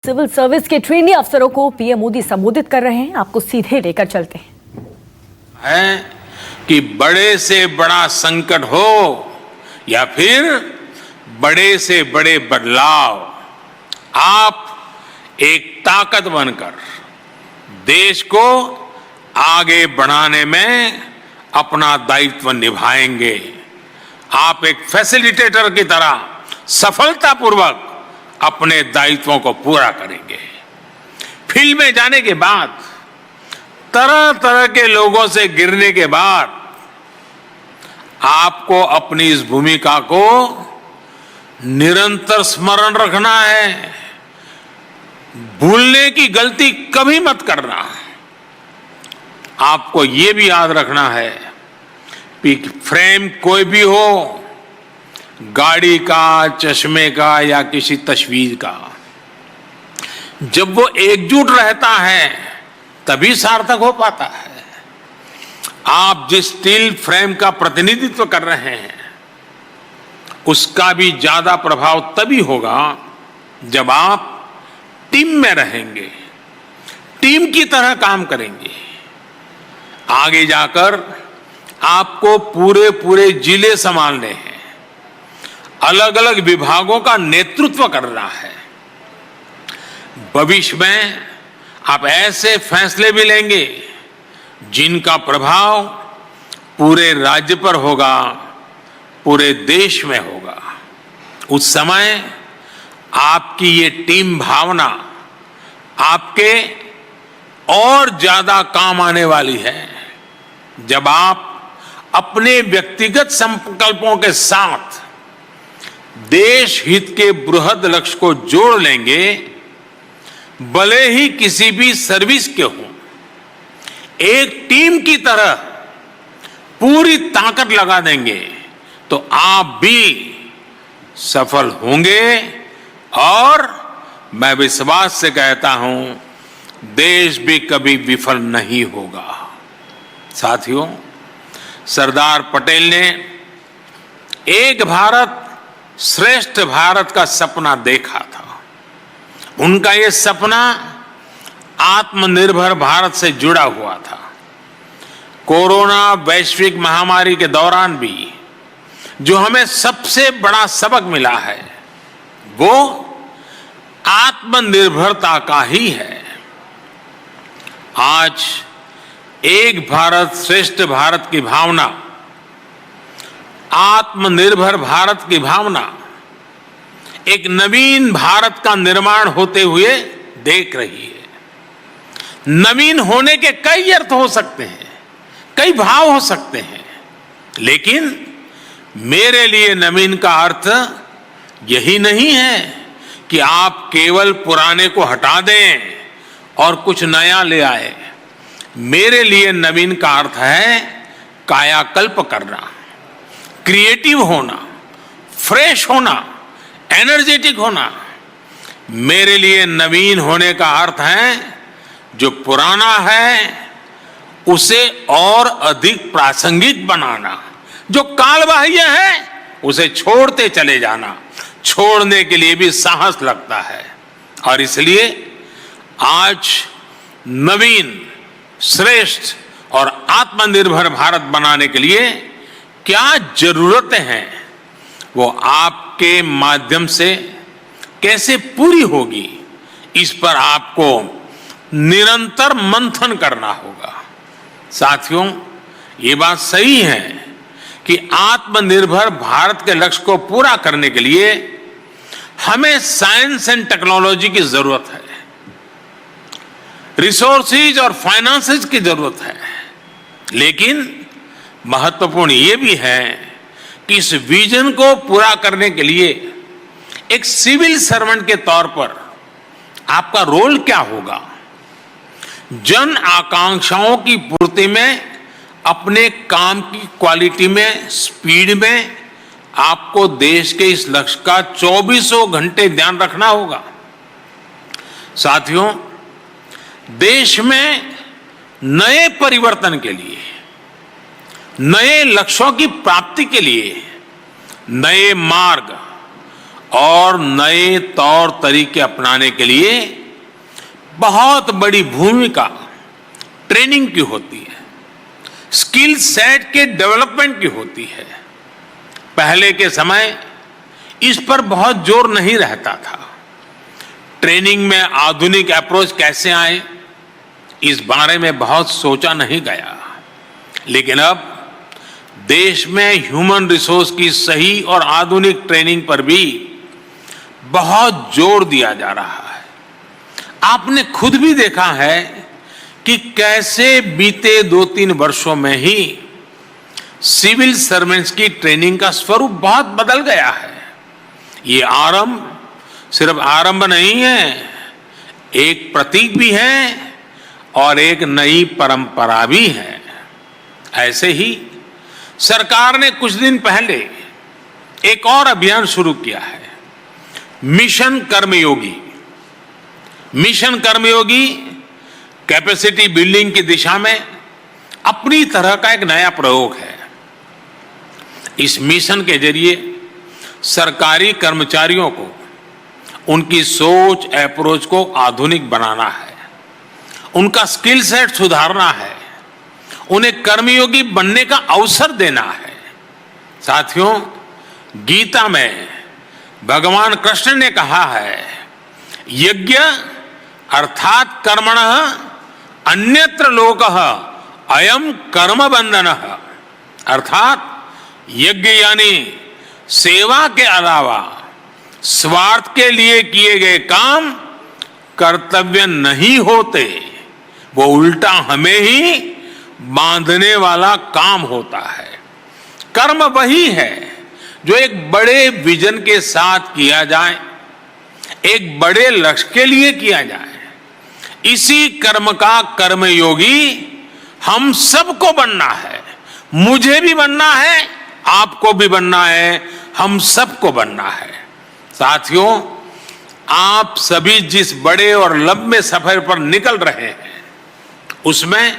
Civil service के trainee अफसरों को पीएम मोदी संबोधित कर रहे हैं। आपको सीधे लेकर चलते हैं कि बड़े से बड़ा संकट हो या फिर बड़े से बड़े बदलाव, आप एक ताकत बनकर देश को आगे बढ़ाने में अपना दायित्व निभाएंगे। आप एक फैसिलिटेटर की तरह सफलतापूर्वक अपने दायित्वों को पूरा करेंगे। फील्ड में जाने के बाद, तरह तरह के लोगों से गिरने के बाद, आपको अपनी इस भूमिका को निरंतर स्मरण रखना है। भूलने की गलती कभी मत करना। आपको यह भी याद रखना है कि फ्रेम कोई भी हो, गाड़ी का, चश्मे का या किसी तस्वीर का, जब वो एकजुट रहता है तभी सार्थक हो पाता है। आप जिस स्टील फ्रेम का प्रतिनिधित्व कर रहे हैं उसका भी ज्यादा प्रभाव तभी होगा जब आप टीम में रहेंगे, टीम की तरह काम करेंगे। आगे जाकर आपको पूरे जिले संभालने हैं, अलग अलग विभागों का नेतृत्व करना है। भविष्य में आप ऐसे फैसले भी लेंगे जिनका प्रभाव पूरे राज्य पर होगा, पूरे देश में होगा। उस समय आपकी ये टीम भावना आपके और ज्यादा काम आने वाली है। जब आप अपने व्यक्तिगत संकल्पों के साथ देश हित के बृहद लक्ष्य को जोड़ लेंगे, भले ही किसी भी सर्विस के हों, एक टीम की तरह पूरी ताकत लगा देंगे तो आप भी सफल होंगे। और मैं विश्वास से कहता हूं, देश भी कभी विफल नहीं होगा। साथियों, सरदार पटेल ने एक भारत श्रेष्ठ भारत का सपना देखा था। उनका यह सपना आत्मनिर्भर भारत से जुड़ा हुआ था। कोरोना वैश्विक महामारी के दौरान भी जो हमें सबसे बड़ा सबक मिला है वो आत्मनिर्भरता का ही है। आज एक भारत श्रेष्ठ भारत की भावना, आत्मनिर्भर भारत की भावना एक नवीन भारत का निर्माण होते हुए देख रही है। नवीन होने के कई अर्थ हो सकते हैं, कई भाव हो सकते हैं, लेकिन मेरे लिए नवीन का अर्थ यही नहीं है कि आप केवल पुराने को हटा दें और कुछ नया ले आए। मेरे लिए नवीन का अर्थ है कायाकल्प करना, क्रिएटिव होना, फ्रेश होना, एनर्जेटिक होना। मेरे लिए नवीन होने का अर्थ है जो पुराना है उसे और अधिक प्रासंगिक बनाना, जो कालबाह्य है उसे छोड़ते चले जाना। छोड़ने के लिए भी साहस लगता है। और इसलिए आज नवीन, श्रेष्ठ और आत्मनिर्भर भारत बनाने के लिए क्या जरूरतें हैं वो आपके माध्यम से कैसे पूरी होगी, इस पर आपको निरंतर मंथन करना होगा। साथियों, ये बात सही है कि आत्मनिर्भर भारत के लक्ष्य को पूरा करने के लिए हमें साइंस एंड टेक्नोलॉजी की जरूरत है, रिसोर्सेज और फाइनेंसेस की जरूरत है। लेकिन महत्वपूर्ण ये भी है कि इस विजन को पूरा करने के लिए एक सिविल सर्वेंट के तौर पर आपका रोल क्या होगा। जन आकांक्षाओं की पूर्ति में, अपने काम की क्वालिटी में, स्पीड में आपको देश के इस लक्ष्य का 24 घंटे ध्यान रखना होगा। साथियों, देश में नए परिवर्तन के लिए, नए लक्ष्यों की प्राप्ति के लिए नए मार्ग और नए तौर तरीके अपनाने के लिए बहुत बड़ी भूमिका ट्रेनिंग की होती है, स्किल सेट के डेवलपमेंट की होती है। पहले के समय इस पर बहुत जोर नहीं रहता था। ट्रेनिंग में आधुनिक अप्रोच कैसे आए, इस बारे में बहुत सोचा नहीं गया। लेकिन अब देश में ह्यूमन रिसोर्स की सही और आधुनिक ट्रेनिंग पर भी बहुत जोर दिया जा रहा है। आपने खुद भी देखा है कि कैसे बीते 2-3 वर्षों में ही सिविल सर्वेंट्स की ट्रेनिंग का स्वरूप बहुत बदल गया है। ये आरंभ सिर्फ आरंभ नहीं है, एक प्रतीक भी है और एक नई परंपरा भी है। ऐसे ही सरकार ने कुछ दिन पहले एक और अभियान शुरू किया है, मिशन कर्मयोगी। मिशन कर्मयोगी कैपेसिटी बिल्डिंग की दिशा में अपनी तरह का एक नया प्रयोग है। इस मिशन के जरिए सरकारी कर्मचारियों को उनकी सोच अप्रोच को आधुनिक बनाना है, उनका स्किल सेट सुधारना है, उन्हें कर्मयोगी बनने का अवसर देना है। साथियों, गीता में भगवान कृष्ण ने कहा है, यज्ञ अर्थात कर्मणः अन्यत्र लोकः अयम कर्म बंधनः। अर्थात यज्ञ यानी सेवा के अलावा स्वार्थ के लिए किए गए काम कर्तव्य नहीं होते, वो उल्टा हमें ही बांधने वाला काम होता है। कर्म वही है जो एक बड़े विजन के साथ किया जाए, एक बड़े लक्ष्य के लिए किया जाए। इसी कर्म का कर्मयोगी हम सबको बनना है। मुझे भी बनना है, आपको भी बनना है, हम सबको बनना है। साथियों, आप सभी जिस बड़े और लंबे सफर पर निकल रहे हैं, उसमें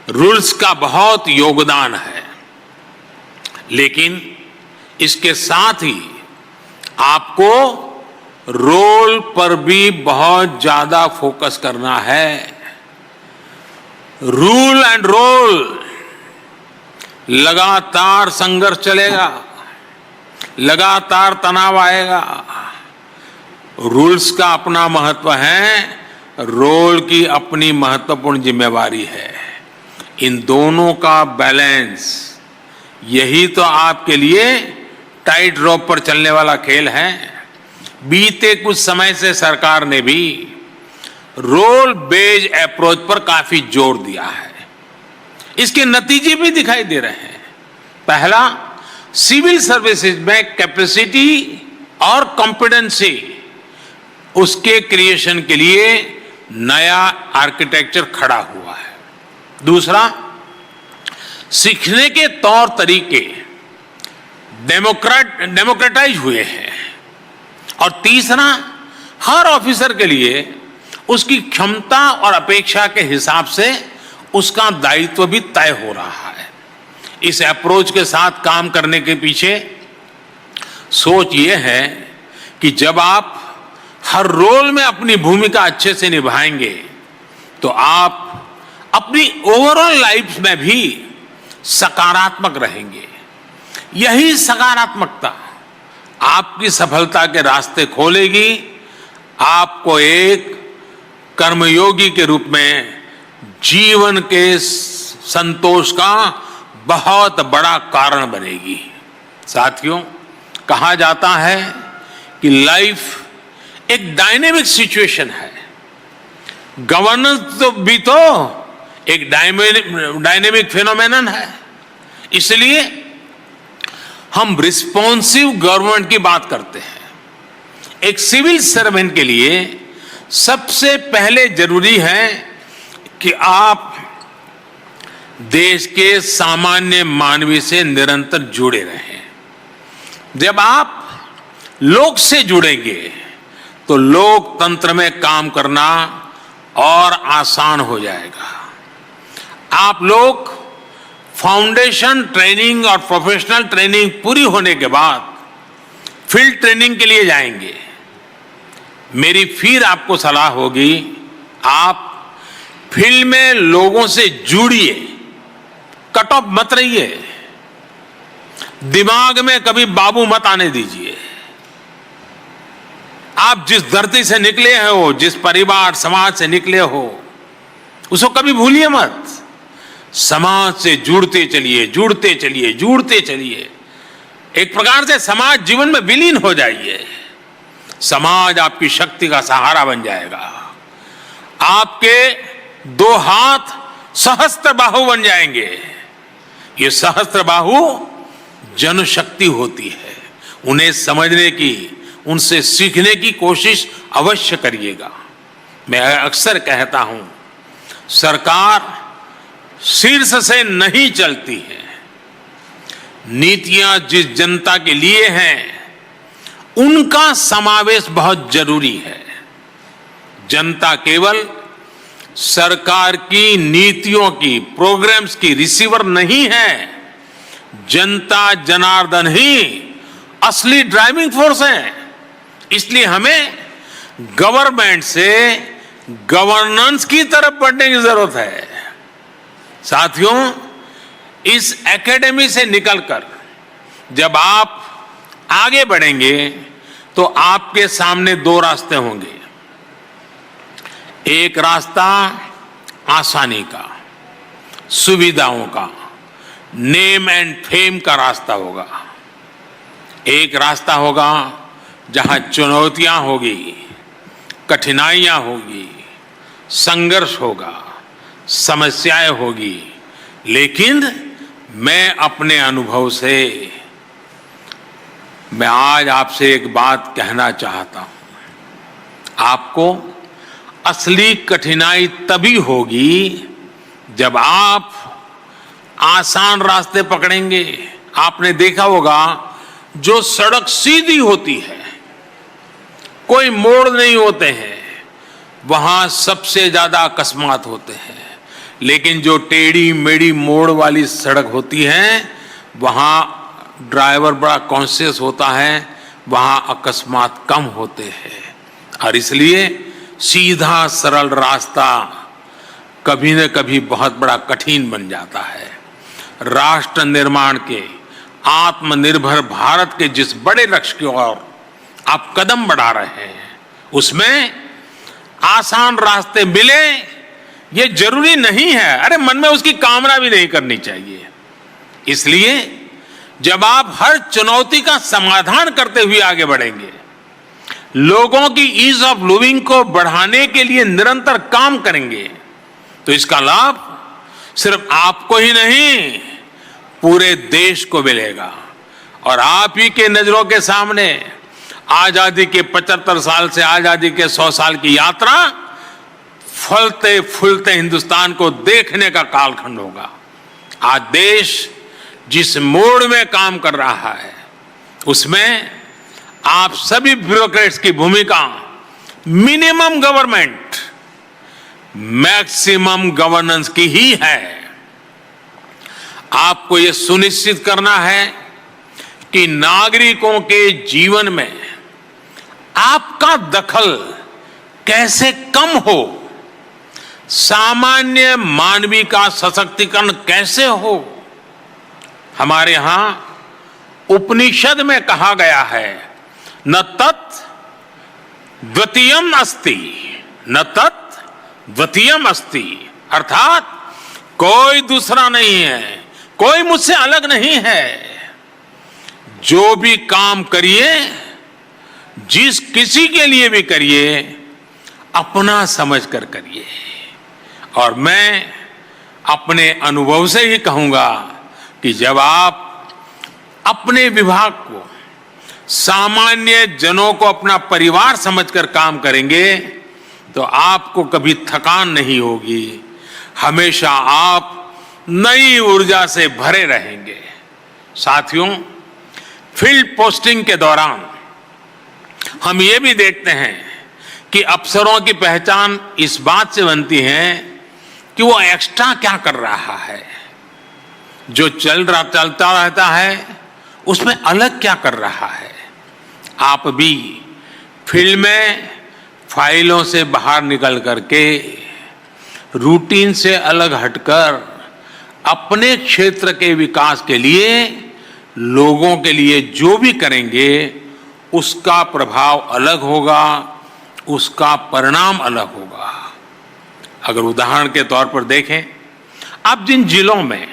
रूल्स का बहुत योगदान है, लेकिन इसके साथ ही आपको रोल पर भी बहुत ज्यादा फोकस करना है। रूल एंड रोल, लगातार संघर्ष चलेगा, लगातार तनाव आएगा। रूल्स का अपना महत्व है, रोल की अपनी महत्वपूर्ण जिम्मेवारी है। इन दोनों का बैलेंस, यही तो आपके लिए टाइट रोप पर चलने वाला खेल है। बीते कुछ समय से सरकार ने भी रोल बेस्ड अप्रोच पर काफी जोर दिया है। इसके नतीजे भी दिखाई दे रहे हैं। पहला, सिविल सर्विसेज में कैपेसिटी और कॉम्पिटेंसी, उसके क्रिएशन के लिए नया आर्किटेक्चर खड़ा हुआ है। दूसरा, सीखने के तौर तरीके डेमोक्रेटाइज हुए हैं। और तीसरा, हर ऑफिसर के लिए उसकी क्षमता और अपेक्षा के हिसाब से उसका दायित्व भी तय हो रहा है। इस अप्रोच के साथ काम करने के पीछे सोच ये है कि जब आप हर रोल में अपनी भूमिका अच्छे से निभाएंगे तो आप अपनी ओवरऑल लाइफ में भी सकारात्मक रहेंगे। यही सकारात्मकता आपकी सफलता के रास्ते खोलेगी, आपको एक कर्मयोगी के रूप में जीवन के संतोष का बहुत बड़ा कारण बनेगी। साथियों, कहा जाता है कि लाइफ एक डायनेमिक सिचुएशन है। गवर्नेंस तो भी तो एक डायनेमिक फिनोमेनन है। इसलिए हम रिस्पॉन्सिव गवर्नमेंट की बात करते हैं। एक सिविल सर्वेंट के लिए सबसे पहले जरूरी है कि आप देश के सामान्य मानवी से निरंतर जुड़े रहें। जब आप लोग से जुड़ेंगे तो लोकतंत्र में काम करना और आसान हो जाएगा। आप लोग फाउंडेशन ट्रेनिंग और प्रोफेशनल ट्रेनिंग पूरी होने के बाद फील्ड ट्रेनिंग के लिए जाएंगे, मेरी फिर आपको सलाह होगी, आप फील्ड में लोगों से जुड़िए, कट ऑफ मत रहिए, दिमाग में कभी बाबू मत आने दीजिए। आप जिस धरती से निकले हो, जिस परिवार समाज से निकले हो, उसको कभी भूलिए मत। समाज से जुड़ते चलिए, जुड़ते चलिए, जुड़ते चलिए। एक प्रकार से समाज जीवन में विलीन हो जाइए। समाज आपकी शक्ति का सहारा बन जाएगा। आपके 2 हाथ सहस्त्र बाहु बन जाएंगे। ये सहस्त्र बाहु जनशक्ति होती है। उन्हें समझने की, उनसे सीखने की कोशिश अवश्य करिएगा। मैं अक्सर कहता हूं, सरकार शीर्ष से नहीं चलती है। नीतियां जिस जनता के लिए हैं, उनका समावेश बहुत जरूरी है। जनता केवल सरकार की नीतियों की, प्रोग्राम्स की रिसीवर नहीं है। जनता जनार्दन ही असली ड्राइविंग फोर्स है। इसलिए हमें गवर्नमेंट से गवर्नेंस की तरफ बढ़ने की जरूरत है। साथियों, इस एकेडमी से निकलकर जब आप आगे बढ़ेंगे तो आपके सामने 2 रास्ते होंगे। एक रास्ता आसानी का, सुविधाओं का, नेम एंड फेम का रास्ता होगा। एक रास्ता होगा जहां चुनौतियां होगी, कठिनाइयां होगी, संघर्ष होगा, समस्याएं होगी। लेकिन मैं अपने अनुभव से मैं आज आपसे एक बात कहना चाहता हूं। आपको असली कठिनाई तभी होगी जब आप आसान रास्ते पकड़ेंगे। आपने देखा होगा, जो सड़क सीधी होती है, कोई मोड़ नहीं होते हैं, वहां सबसे ज्यादा अकस्मात होते हैं। लेकिन जो टेढ़ी मेढ़ी मोड़ वाली सड़क होती है, वहां ड्राइवर बड़ा कॉन्शियस होता है, वहां अकस्मात कम होते हैं। और इसलिए सीधा सरल रास्ता कभी न कभी बहुत बड़ा कठिन बन जाता है। राष्ट्र निर्माण के, आत्मनिर्भर भारत के जिस बड़े लक्ष्य की ओर आप कदम बढ़ा रहे हैं, उसमें आसान रास्ते मिले ये जरूरी नहीं है। अरे मन में उसकी कामना भी नहीं करनी चाहिए। इसलिए जब आप हर चुनौती का समाधान करते हुए आगे बढ़ेंगे, लोगों की ईज ऑफ लिविंग को बढ़ाने के लिए निरंतर काम करेंगे, तो इसका लाभ सिर्फ आपको ही नहीं, पूरे देश को मिलेगा। और आप ही के नजरों के सामने आजादी के 75 साल से आजादी के 100 साल की यात्रा फलते फूलते हिंदुस्तान को देखने का कालखंड होगा। आज देश जिस मोड़ में काम कर रहा है, उसमें आप सभी ब्यूरोक्रेट्स की भूमिका मिनिमम गवर्नमेंट, मैक्सिमम गवर्नेंस की ही है। आपको यह सुनिश्चित करना है कि नागरिकों के जीवन में आपका दखल कैसे कम हो, सामान्य मानवी का सशक्तिकरण कैसे हो। हमारे यहां उपनिषद में कहा गया है, न तत् द्वितीयम अस्ति, न तत् द्वितीयम अस्ति, अर्थात कोई दूसरा नहीं है, कोई मुझसे अलग नहीं है। जो भी काम करिए, जिस किसी के लिए भी करिए, अपना समझकर करिए। और मैं अपने अनुभव से ही कहूंगा कि जब आप अपने विभाग को, सामान्य जनों को अपना परिवार समझकर काम करेंगे, तो आपको कभी थकान नहीं होगी। हमेशा आप नई ऊर्जा से भरे रहेंगे। साथियों, फील्ड पोस्टिंग के दौरान हम ये भी देखते हैं कि अफसरों की पहचान इस बात से बनती है कि वो एक्स्ट्रा क्या कर रहा है, जो चलता रहता है उसमें अलग क्या कर रहा है। आप भी फील्ड में फाइलों से बाहर निकल करके रूटीन से अलग हटकर अपने क्षेत्र के विकास के लिए लोगों के लिए जो भी करेंगे उसका प्रभाव अलग होगा, उसका परिणाम अलग होगा। अगर उदाहरण के तौर पर देखें, आप जिन जिलों में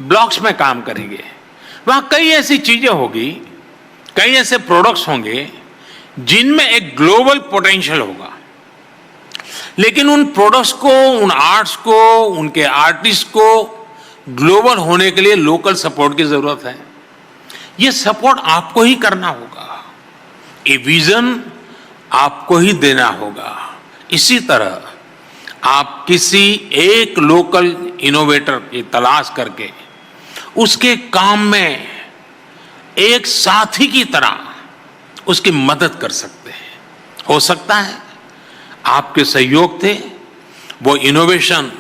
ब्लॉक्स में काम करेंगे वहां कई ऐसी चीजें होगी, कई ऐसे प्रोडक्ट्स होंगे जिनमें एक ग्लोबल पोटेंशियल होगा, लेकिन उन प्रोडक्ट्स को, उन आर्ट्स को, उनके आर्टिस्ट को ग्लोबल होने के लिए लोकल सपोर्ट की जरूरत है। ये सपोर्ट आपको ही करना होगा, ये विजन आपको ही देना होगा। इसी तरह आप किसी एक लोकल इनोवेटर की तलाश करके उसके काम में एक साथी की तरह उसकी मदद कर सकते हैं। हो सकता है आपके सहयोग थे वो इनोवेशन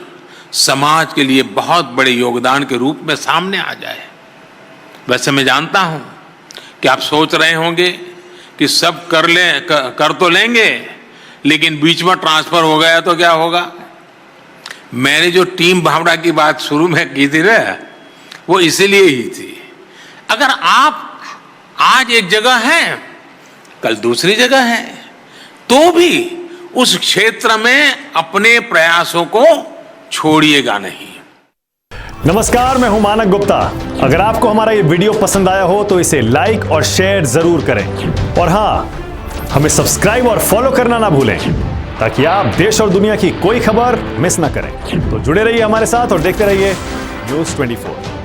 समाज के लिए बहुत बड़े योगदान के रूप में सामने आ जाए। वैसे मैं जानता हूं कि आप सोच रहे होंगे कि सब कर तो लेंगे, लेकिन बीच में ट्रांसफर हो गया तो क्या होगा। मैंने जो टीम भावना की बात शुरू में की थी ना, वो इसीलिए ही थी। अगर आप आज एक जगह हैं, कल दूसरी जगह हैं, तो भी उस क्षेत्र में अपने प्रयासों को छोड़िएगा नहीं। नमस्कार, मैं हूं मानक गुप्ता। अगर आपको हमारा ये वीडियो पसंद आया हो तो इसे लाइक और शेयर जरूर करें, और हां, हमें सब्सक्राइब और फॉलो करना ना भूलें ताकि आप देश और दुनिया की कोई खबर मिस ना करें। तो जुड़े रहिए हमारे साथ और देखते रहिए न्यूज़ 24।